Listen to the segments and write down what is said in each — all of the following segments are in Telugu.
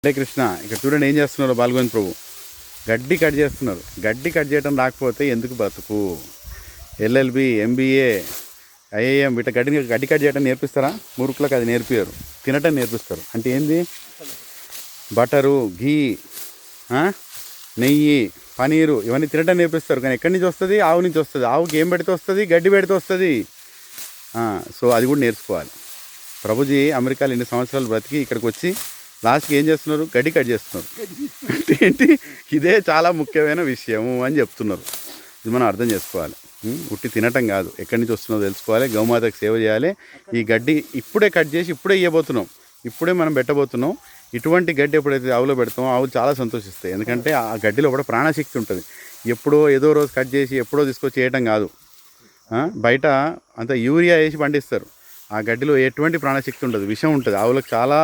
హరే కృష్ణ. ఇక్కడ చూడండి ఏం చేస్తున్నారు బాలగోవింద్ ప్రభు. గడ్డి కట్ చేస్తున్నారు. గడ్డి కట్ చేయడం రాకపోతే ఎందుకు బతుకు? ఎల్ఎల్బి, ఎంబీఏ, ఐఏఎం వీటి గడ్డి కట్ చేయడం నేర్పిస్తారా? మూర్ఖులకు అది నేర్పియరు, తినటం నేర్పిస్తారు. అంటే ఏంది? బటరు, ఘీ, నెయ్యి, పనీరు ఇవన్నీ తినటం నేర్పిస్తారు. కానీ ఎక్కడి నుంచి వస్తుంది? ఆవు నుంచి వస్తుంది. ఆవుకి ఏం పెడితే వస్తుంది? గడ్డి పెడితే వస్తుంది. సో అది కూడా నేర్చుకోవాలి. ప్రభుజీ అమెరికాలో 2 సంవత్సరాలు బ్రతికి ఇక్కడికి వచ్చి లాస్ట్కి ఏం చేస్తున్నారు? గడ్డి కట్ చేస్తున్నారు. అంటే ఏంటి? ఇదే చాలా ముఖ్యమైన విషయము అని చెప్తున్నారు. ఇది మనం అర్థం చేసుకోవాలి. ఉట్టి తినటం కాదు, ఎక్కడి నుంచి వస్తుందో తెలుసుకోవాలి. గౌమాతకు సేవ చేయాలి. ఈ గడ్డి ఇప్పుడే కట్ చేసి ఇప్పుడే ఇవ్వబోతున్నాం, ఇప్పుడే మనం పెట్టబోతున్నాం. ఇటువంటి గడ్డి ఎప్పుడైతే ఆవులో పెడతామో ఆవులు చాలా సంతోషిస్తాయి. ఎందుకంటే ఆ గడ్డిలో కూడా ప్రాణశక్తి ఉంటుంది. ఎప్పుడో ఏదో రోజు కట్ చేసి ఎప్పుడో తీసుకొచ్చి చేయటం కాదు. బయట అంత యూరియా వేసి పండిస్తారు. ఆ గడ్డిలో ఎటువంటి ప్రాణశక్తి ఉండదు, విషం ఉంటుంది, ఆవులకు చాలా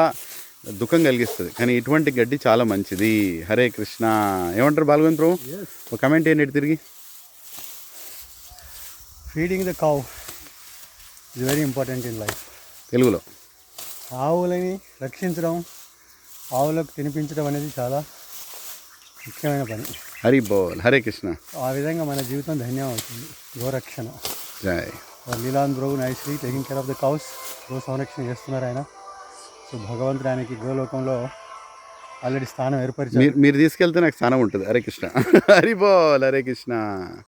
దుఃఖం కలిగిస్తుంది. కానీ ఇటువంటి గడ్డి చాలా మంచిది. హరే కృష్ణ. ఏమంటారు బాలగోవింద్ ప్రభు? ఒక కమెంట్ ఏంటి తిరిగి? Feeding the cow is very important in life. తెలుగులో ఆవులని రక్షించడం, ఆవులకు తినిపించడం అనేది చాలా ముఖ్యమైన పని. హరి బోల్. హరే కృష్ణ. ఆ విధంగా మన జీవితం ధన్యం అవుతుంది. గోరక్షణ. జై లీలాన్ bro nicely taking care of the cows. గో సంరక్షణ చేస్తున్నారు ఆయన. సో భగవంతుడు ఆయనకి గోలోకంలో ఆల్రెడీ స్థానం ఏర్పరిచారు. మీరు తీసుకెళ్తే నాకు స్థానం ఉంటుంది. హరే కృష్ణ. హరి బోల్. హరే కృష్ణ.